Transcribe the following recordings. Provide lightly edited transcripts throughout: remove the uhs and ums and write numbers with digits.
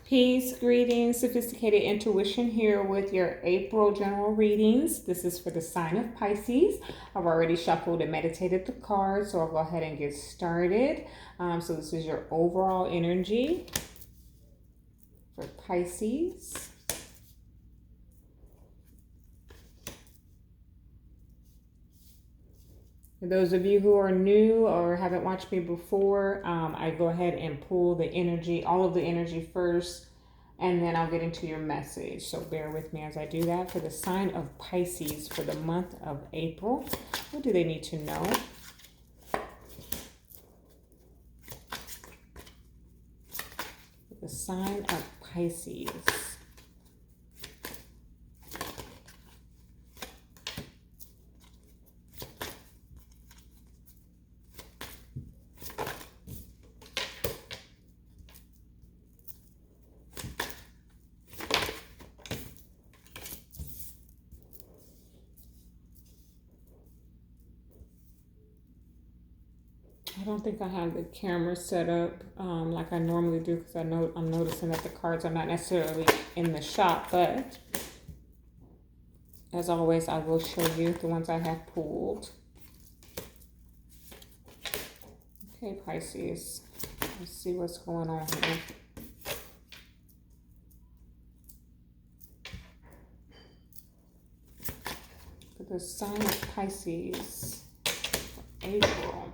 Peace, greetings, sophisticated intuition here with your April general readings. This is for the sign of Pisces. I've already shuffled and meditated the cards, so I'll go ahead and get started. So this is your overall energy for Pisces. For those of you who are new or haven't watched me before, I go ahead and pull the energy, all of the energy first, and then I'll get into your message. So bear with me as I do that. For the sign of Pisces for the month of April, what do they need to know? The sign of Pisces. I don't think I have the camera set up like I normally do because I'm noticing that the cards are not necessarily in the shop, but as always, I will show you the ones I have pulled. Okay, Pisces, let's see what's going on here. For the sign of Pisces, April.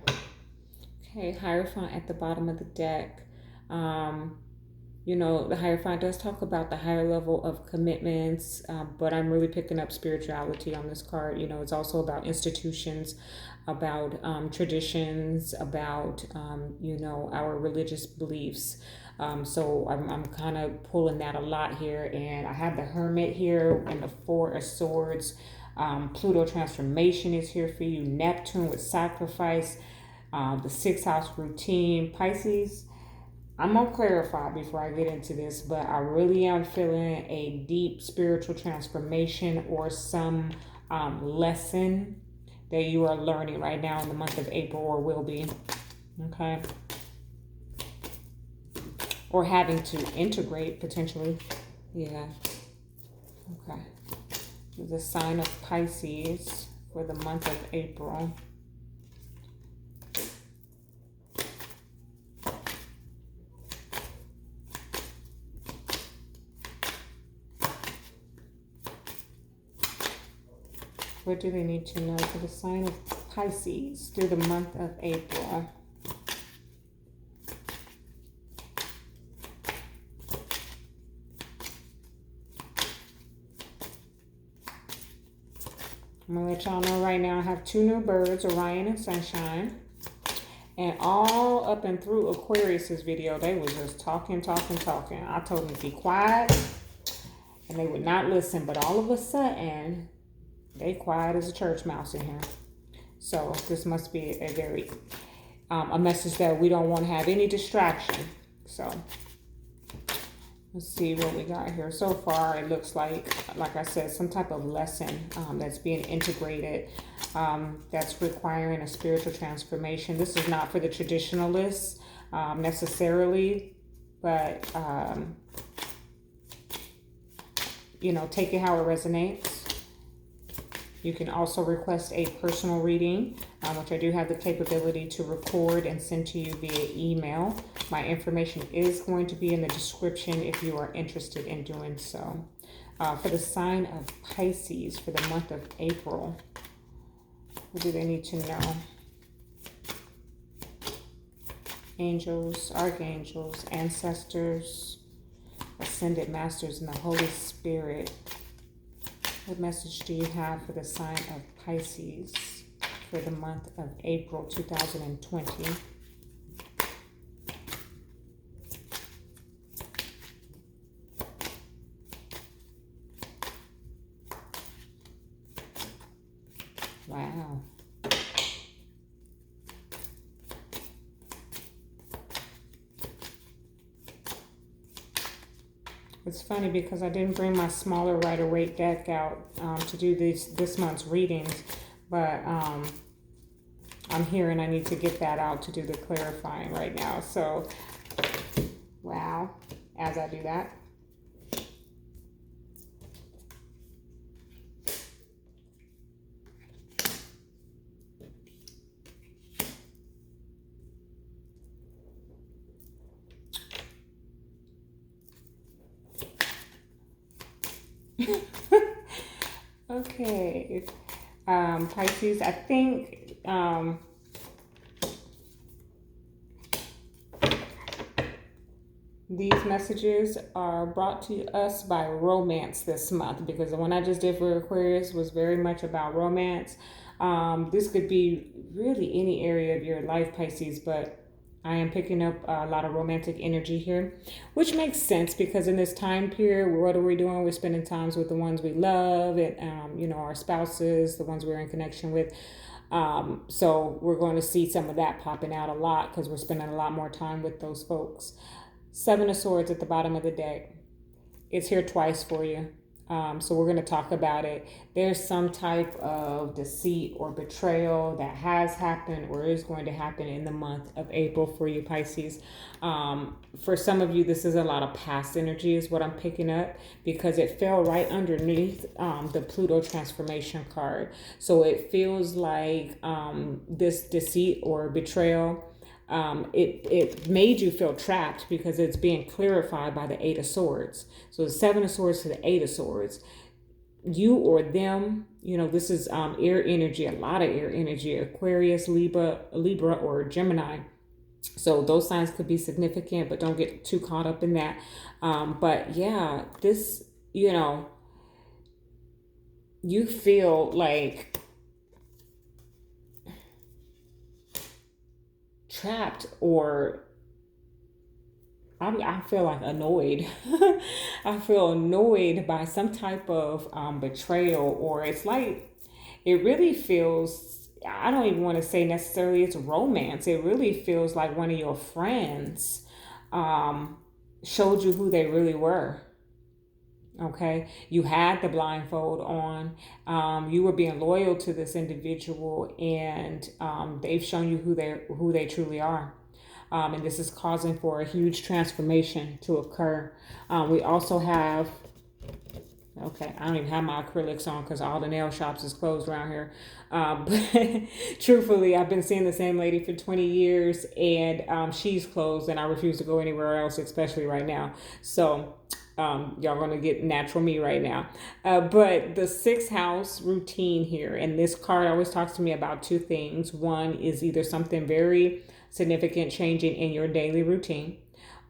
Okay, Hierophant at the bottom of the deck. You know, the Hierophant does talk about the higher level of commitments, but I'm really picking up spirituality on this card. You know, it's also about institutions, about traditions, about, you know, our religious beliefs. So I'm kind of pulling that a lot here. And I have the Hermit here and the Four of Swords. Pluto transformation is here for you. Neptune with sacrifice. The 6th house routine. Pisces, I'm going to clarify before I get into this, but I really am feeling a deep spiritual transformation or some lesson that you are learning right now in the month of April or will be. Okay. Or having to integrate potentially. Yeah. Okay. The sign of Pisces for the month of April. What do they need to know for the sign of Pisces through the month of April? I'm going to let y'all know right now I have 2 new birds, Orion and Sunshine. And all up and through Aquarius's video, they were just talking. I told them to be quiet, and they would not listen. But all of a sudden, they quiet as a church mouse in here. So this must be a very, a message that we don't want to have any distraction. So let's see what we got here. So far, it looks like I said, some type of lesson that's being integrated, that's requiring a spiritual transformation. This is not for the traditionalists necessarily, but, you know, take it how it resonates. You can also request a personal reading, which I do have the capability to record and send to you via email. My information is going to be in the description if you are interested in doing so. For the sign of Pisces for the month of April, what do they need to know? Angels, archangels, ancestors, ascended masters, and the Holy Spirit. What message do you have for the sign of Pisces for the month of April 2020? Wow. It's funny because I didn't bring my smaller Rider-Waite deck out to do this month's readings, but I'm here and I need to get that out to do the clarifying right now. So, wow. as I do that. Okay, Pisces, I think these messages are brought to us by romance this month, because the one I just did for Aquarius was very much about romance. This could be really any area of your life, Pisces, but I am picking up a lot of romantic energy here, which makes sense because in this time period, what are we doing? We're spending times with the ones we love and, our spouses, the ones we're in connection with. So we're going to see some of that popping out a lot because we're spending a lot more time with those folks. Seven of Swords at the bottom of the deck. It's here twice for you. So we're going to talk about it. There's some type of deceit or betrayal that has happened or is going to happen in the month of April for you, Pisces. For some of you, this is a lot of past energy is what I'm picking up because it fell right underneath the Pluto transformation card. So it feels like this deceit or betrayal, it made you feel trapped because it's being clarified by the Eight of Swords. So the Seven of Swords to the Eight of Swords. You or them, this is air energy, a lot of air energy, Aquarius, Libra, or Gemini. So those signs could be significant, but don't get too caught up in that. But yeah, this, you feel like trapped, or I feel like annoyed. I feel annoyed by some type of betrayal, or it's like it really feels, I don't even want to say necessarily it's romance. It really feels like one of your friends showed you who they really were. Okay, you had the blindfold on. You were being loyal to this individual, and they've shown you who they truly are. And this is causing for a huge transformation to occur. We also have, okay, I don't even have my acrylics on because all the nail shops is closed around here. But truthfully, I've been seeing the same lady for 20 years, and she's closed, and I refuse to go anywhere else, especially right now. So y'all gonna get natural me right now. But the sixth house routine here, and this card always talks to me about two things. One is either something very significant changing in your daily routine,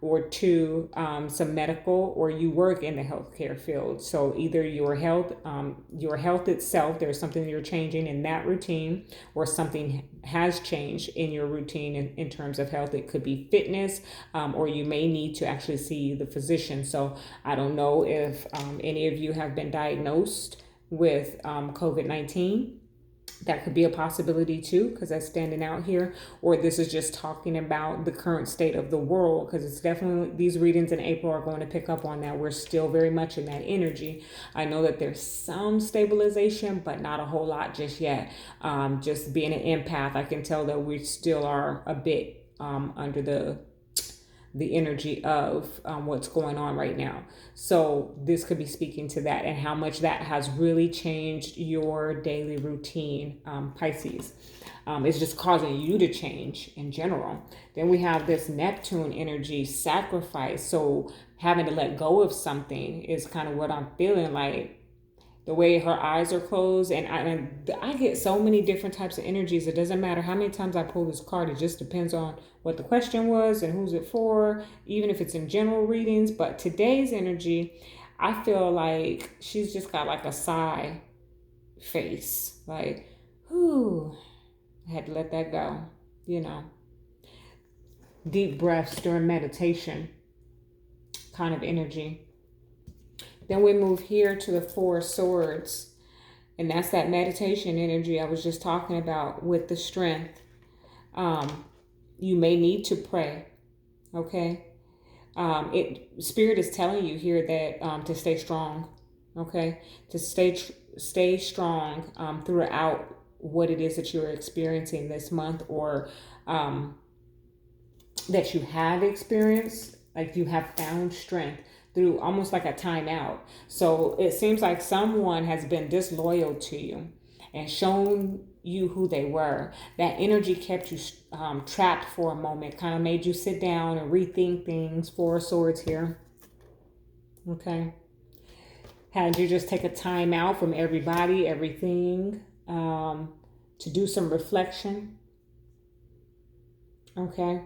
or two, some medical, or you work in the healthcare field. So either your health itself, there's something you're changing in that routine, or something has changed in your routine in terms of health. It could be fitness, or you may need to actually see the physician. So I don't know if any of you have been diagnosed with COVID-19. That could be a possibility too, because that's standing out here. Or this is just talking about the current state of the world, because it's definitely, these readings in April are going to pick up on that. We're still very much in that energy. I know that there's some stabilization, but not a whole lot just yet. Just being an empath, I can tell that we still are a bit under the energy of what's going on right now. So this could be speaking to that and how much that has really changed your daily routine, Pisces. It's just causing you to change in general. Then we have this Neptune energy, sacrifice. So having to let go of something is kind of what I'm feeling like. The way her eyes are closed, and I get so many different types of energies. It doesn't matter how many times I pull this card. It just depends on what the question was and who's it for, even if it's in general readings. But today's energy, I feel like she's just got like a sigh face. Like, whew, I had to let that go, Deep breaths during meditation kind of energy. Then we move here to the Four of Swords. And that's that meditation energy I was just talking about with the strength. You may need to pray. Okay. Spirit is telling you here that to stay strong. Okay. To stay strong throughout what it is that you're experiencing this month, or that you have experienced Like you have found strength through almost like a timeout. So it seems like someone has been disloyal to you and shown you who they were. That energy kept you trapped for a moment, kind of made you sit down and rethink things. Four of Swords here. Okay. Had you just take a time out from everybody, everything, to do some reflection. Okay.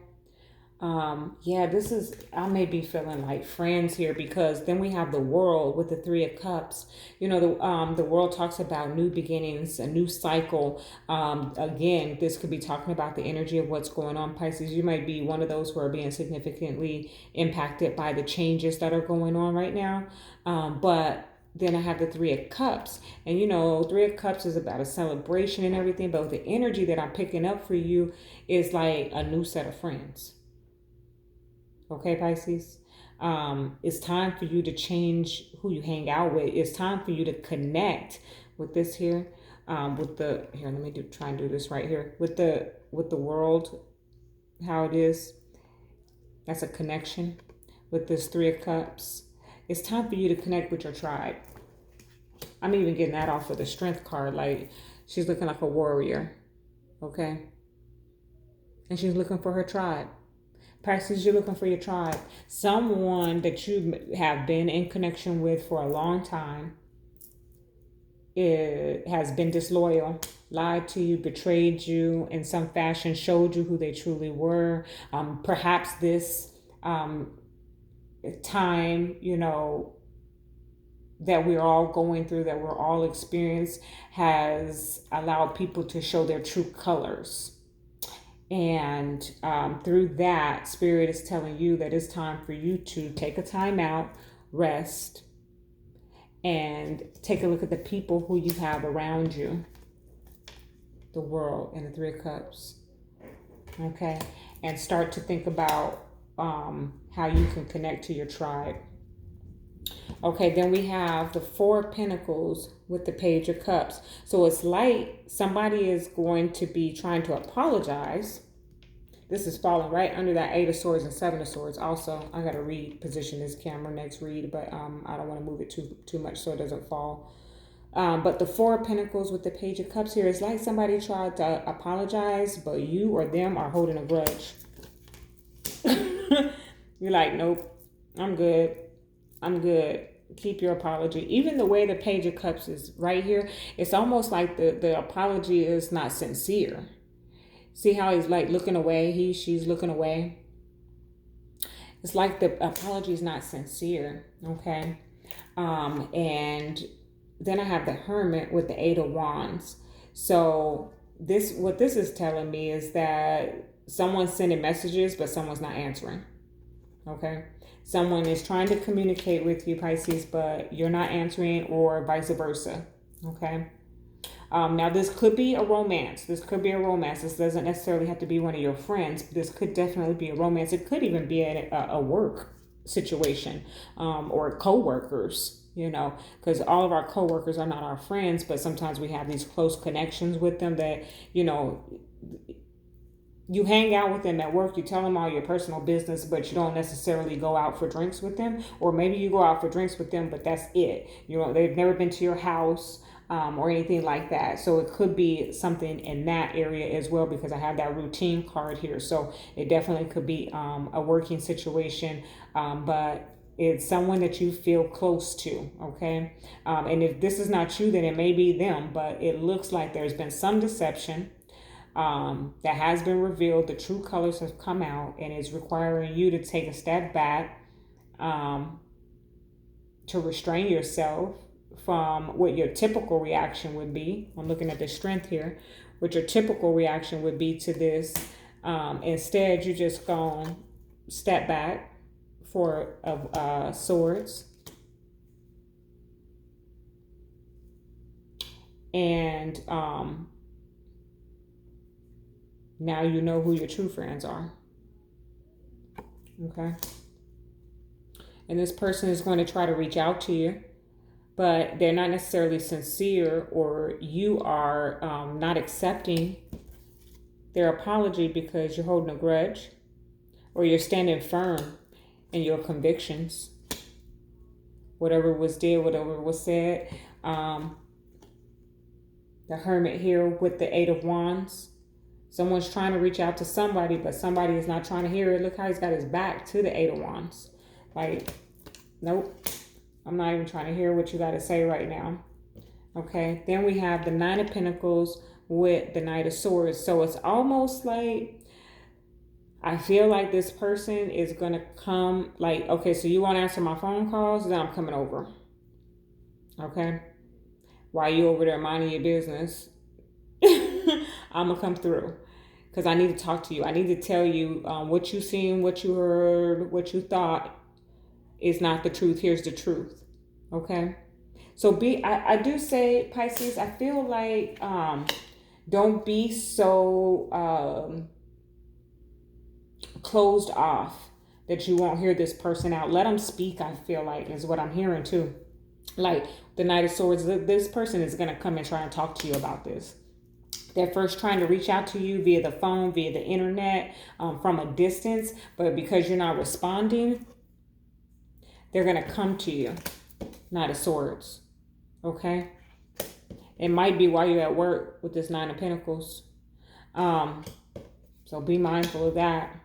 Yeah, this is, I may be feeling like friends here, because then we have the World with the Three of Cups. You know, the World talks about new beginnings, a new cycle. Again, this could be talking about the energy of what's going on, Pisces. You might be one of those who are being significantly impacted by the changes that are going on right now. But then I have the Three of Cups, and you know, Three of Cups is about a celebration and everything, but the energy that I'm picking up for you is like a new set of friends. Okay, Pisces. It's time for you to change who you hang out with. It's time for you to connect with this here. With the here, let me try and do this right here. With the World, how it is. That's a connection with this Three of Cups. It's time for you to connect with your tribe. I'm even getting that off of the Strength card. Like she's looking like a warrior. Okay. And she's looking for her tribe. Pisces, you're looking for your tribe. Someone that you have been in connection with for a long time has been disloyal, lied to you, betrayed you in some fashion, showed you who they truly were. Perhaps this time, you know, that we're all going through, that we're all experiencing, has allowed people to show their true colors. And through that, Spirit is telling you that it's time for you to take a time out, rest, and take a look at the people who you have around you. The World and the Three of Cups. Okay. And start to think about how you can connect to your tribe. Okay, then we have the Four of Pentacles with the Page of Cups. So it's like somebody is going to be trying to apologize. This is falling right under that Eight of Swords and Seven of Swords. Also, I got to reposition this camera next read, but I don't want to move it too much so it doesn't fall. But the Four of Pentacles with the Page of Cups here is like somebody tried to apologize, but you or them are holding a grudge. You're like, nope, I'm good. I'm good. Keep your apology. Even the way the Page of Cups is right here, it's almost like the apology is not sincere. See how he's like looking away? She's looking away. It's like the apology is not sincere. Okay. And then I have the Hermit with the Eight of Wands. So what this is telling me is that someone's sending messages, but someone's not answering. Okay. Someone is trying to communicate with you, Pisces, but you're not answering, or vice versa. Okay. Now, this could be a romance. This doesn't necessarily have to be one of your friends. This could definitely be a romance. It could even be a work situation, or co-workers, you know, because all of our co-workers are not our friends, but sometimes we have these close connections with them that, you know, you hang out with them at work, you tell them all your personal business, but you don't necessarily go out for drinks with them. Or maybe you go out for drinks with them, but that's it. You know, they've never been to your house or anything like that. So it could be something in that area as well, because I have that routine card here. So it definitely could be a working situation, but it's someone that you feel close to, okay? And if this is not you, then it may be them, but it looks like there's been some deception that has been revealed. The true colors have come out, and it's requiring you to take a step back, to restrain yourself from what your typical reaction would be. I'm looking at the Strength here. What your typical reaction would be to this. Instead, you just go step back. Four of Swords. And now you know who your true friends are. Okay. And this person is going to try to reach out to you, but they're not necessarily sincere, or you are not accepting their apology because you're holding a grudge, or you're standing firm and your convictions. Whatever was did, whatever was said. The Hermit here with the Eight of Wands. Someone's trying to reach out to somebody, but somebody is not trying to hear it. Look how he's got his back to the Eight of Wands. Like, nope, I'm not even trying to hear what you got to say right now. Okay, then we have the Nine of Pentacles with the Knight of Swords. So it's almost like, I feel like this person is going to come, like, okay, so you won't answer my phone calls, then I'm coming over. Okay, while you over there minding your business, I'm going to come through. Because I need to talk to you. I need to tell you what you seen, what you heard, what you thought is not the truth. Here's the truth. Okay. So I do say, Pisces, I feel like don't be so closed off that you won't hear this person out. Let them speak, I feel like, is what I'm hearing too. Like the Knight of Swords, this person is going to come and try and talk to you about this. They're first trying to reach out to you via the phone, via the internet, from a distance. But because you're not responding, they're going to come to you. Knight of Swords. Okay? It might be while you're at work with this Nine of Pentacles. So be mindful of that.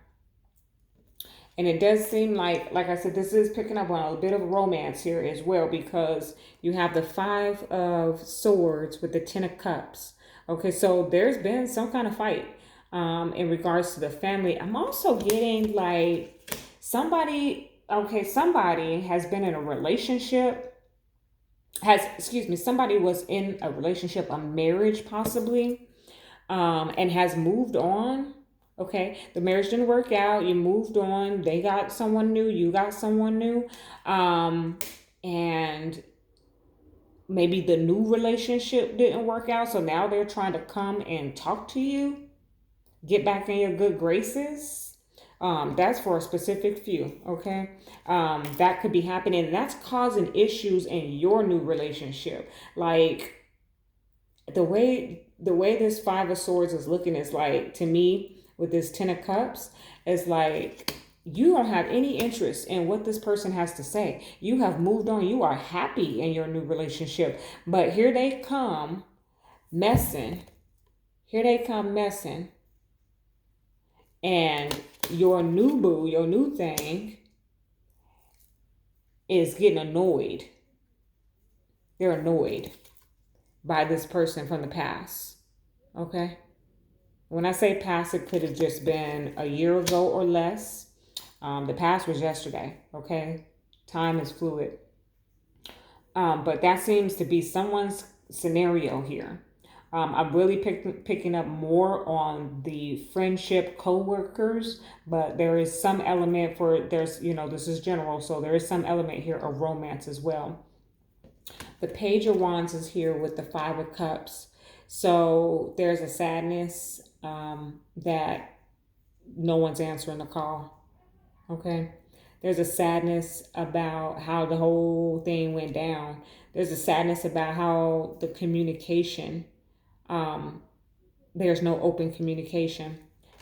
And it does seem like I said, this is picking up on a bit of romance here as well, because you have the Five of Swords with the Ten of Cups. Okay, so there's been some kind of fight in regards to the family. I'm also getting like somebody has been in a relationship, somebody was in a relationship, a marriage possibly, and has moved on. Okay, the marriage didn't work out, you moved on, they got someone new, you got someone new, and maybe the new relationship didn't work out, so now they're trying to come and talk to you, get back in your good graces. That's for a specific few, okay? That could be happening. That's causing issues in your new relationship. Like the way this Five of Swords is looking is like, to me, with this Ten of Cups, is like, you don't have any interest in what this person has to say. You have moved on. You are happy in your new relationship. But here they come messing. And your new boo, your new thing, is getting annoyed. They're annoyed by this person from the past. Okay? When I say past, it could have just been a year ago or less. The past was yesterday, okay? Time is fluid. But that seems to be someone's scenario here. I'm really picking up more on the friendship, co-workers, but there is some element this is general, so there is some element here of romance as well. The Page of Wands is here with the Five of Cups. So there's a sadness that no one's answering the call. Okay, there's a sadness about how the whole thing went down. There's a sadness about how the communication, there's no open communication.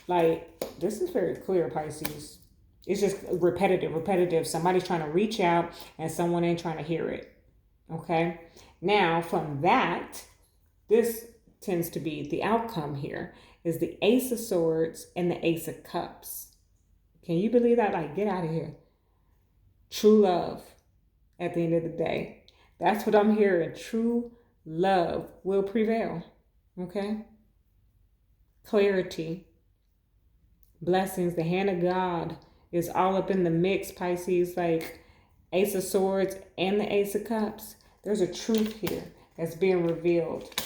Like, this is very clear, Pisces. It's just repetitive. Somebody's trying to reach out and someone ain't trying to hear it. Okay, now from that, this tends to be the outcome here is the Ace of Swords and the Ace of Cups. Can you believe that? Like, get out of here. True love at the end of the day. That's what I'm hearing. True love will prevail. Okay? Clarity. Blessings. The hand of God is all up in the mix, Pisces. Like Ace of Swords and the Ace of Cups. There's a truth here that's being revealed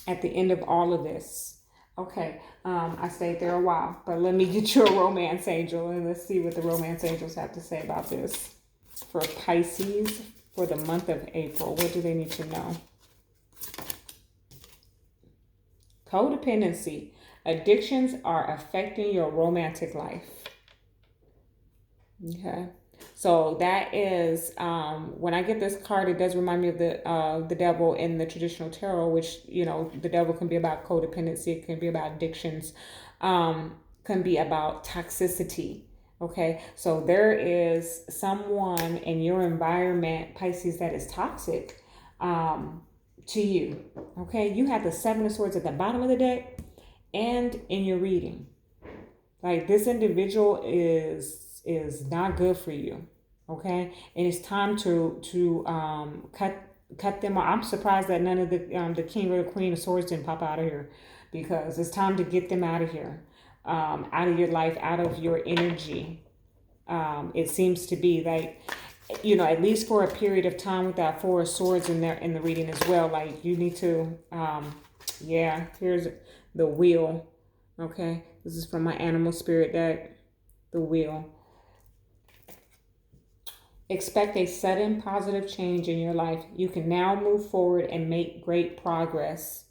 at the end of all of this. Okay, I stayed there a while, but let me get you a romance angel and let's see what the romance angels have to say about this. For Pisces, for the month of April, what do they need to know? Codependency. Addictions are affecting your romantic life. Okay. So that is, when I get this card, it does remind me of the devil in the traditional tarot, which, the devil can be about codependency. It can be about addictions, can be about toxicity. Okay, so there is someone in your environment, Pisces, that is toxic um, to you. Okay, you have the Seven of Swords at the bottom of the deck and in your reading. Like, this individual is not good for you. Okay, and it's time to cut them off. I'm surprised that none of the King or the Queen of Swords didn't pop out of here, because it's time to get them out of here, out of your life, out of your energy. It seems to be like, at least for a period of time, with that Four of Swords in there in the reading as well. Like, you need to, yeah. Here's the Wheel. Okay, this is from my Animal Spirit deck. The Wheel. Expect a sudden positive change in your life. You can now move forward and make great progress.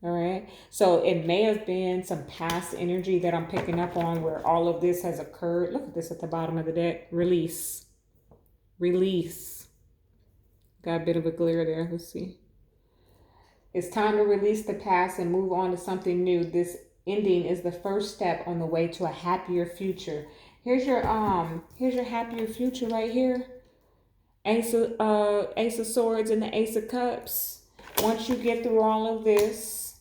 All right. So it may have been some past energy that I'm picking up on, where all of this has occurred. Look at this at the bottom of the deck. Release. Release. Got a bit of a glare there. Let's see. It's time to release the past and move on to something new. This ending is the first step on the way to a happier future. Here's your happier future right here. Ace of Swords and the Ace of Cups. Once you get through all of this,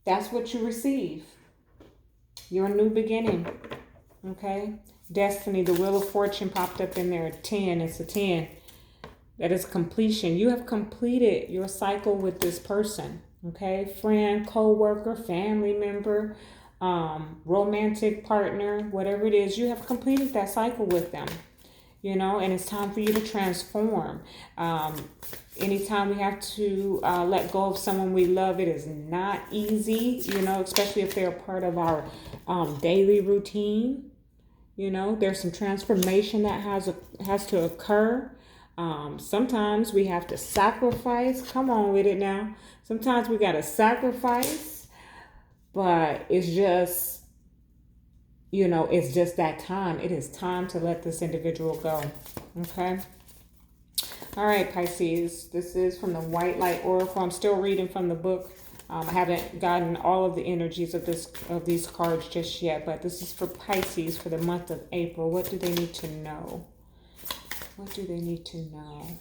that's what you receive. Your new beginning. Okay? Destiny, the Wheel of Fortune popped up in there. 10. It's a 10. That is completion. You have completed your cycle with this person. Okay? Friend, co-worker, family member, romantic partner, whatever it is, you have completed that cycle with them. And it's time for you to transform. Anytime we have to let go of someone we love, it is not easy, especially if they're a part of our daily routine. There's some transformation that has to occur. Sometimes we have to sacrifice. Come on with it now. Sometimes we got to sacrifice, but it's just, it's just that time. It is time to let this individual go. Okay. All right, Pisces. This is from the White Light Oracle. I'm still reading from the book. I haven't gotten all of the energies of these cards just yet, but this is for Pisces for the month of April. What do they need to know? What do they need to know?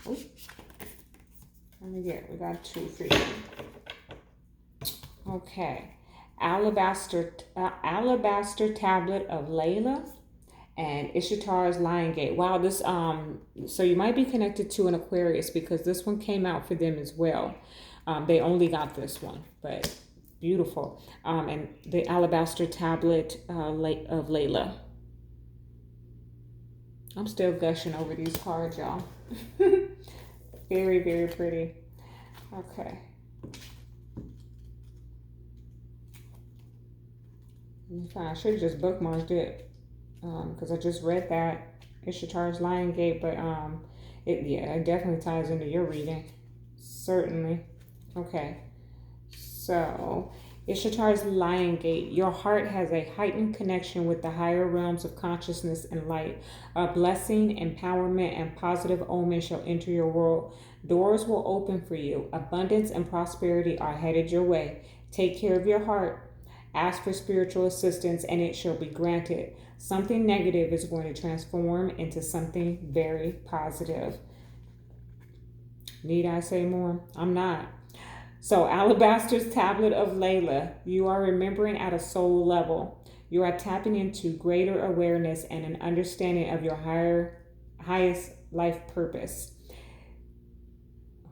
Ooh. We got two for you. Okay. Alabaster Tablet of Layla and Ishtar's Lion Gate. Wow, this so you might be connected to an Aquarius, because this one came out for them as well. They only got this one, but beautiful. And the Alabaster Tablet of Layla. I'm still gushing over these cards, y'all. Very, very pretty. Okay. I should have just bookmarked it, because I just read that Ishtar's Lion Gate, but it definitely ties into your reading. Certainly. Okay. So, Ishtar's Lion Gate. Your heart has a heightened connection with the higher realms of consciousness and light. A blessing, empowerment, and positive omen shall enter your world. Doors will open for you. Abundance and prosperity are headed your way. Take care of your heart. Ask for spiritual assistance and it shall be granted. Something negative is going to transform into something very positive. Need I say more? I'm not. So, Alabaster's Tablet of Layla. You are remembering at a soul level. You are tapping into greater awareness and an understanding of your highest life purpose.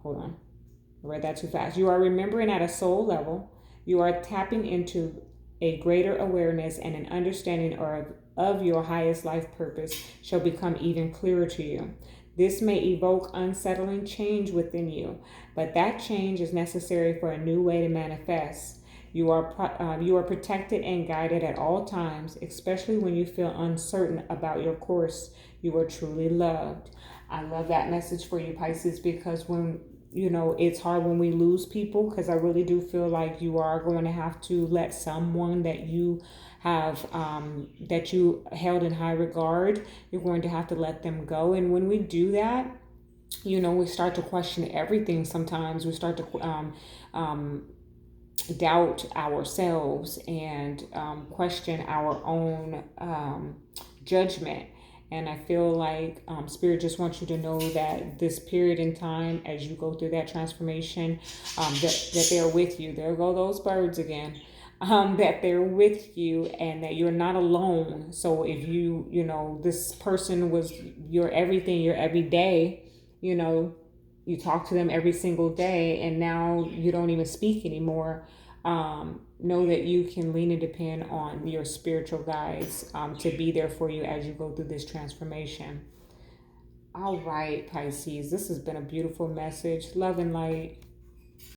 Hold on. I read that too fast. You are remembering at a soul level. You are tapping into a greater awareness and an understanding of your highest life purpose shall become even clearer to you. This may evoke unsettling change within you, but that change is necessary for a new way to manifest. You are protected and guided at all times, especially when you feel uncertain about your course. You are truly loved. I love that message for you, Pisces, because when it's hard when we lose people, because I really do feel like you are going to have to let someone that you have that you held in high regard, you're going to have to let them go. And when we do that, we start to question everything. Sometimes we start to doubt ourselves and question our own judgment. And I feel like Spirit just wants you to know that this period in time, as you go through that transformation, that they're with you. There go those birds again. That they're with you and that you're not alone. So if this person was your everything, your everyday, you talk to them every single day and now you don't even speak anymore. Know that you can lean and depend on your spiritual guides to be there for you as you go through this transformation. All right, Pisces, this has been a beautiful message. Love and light.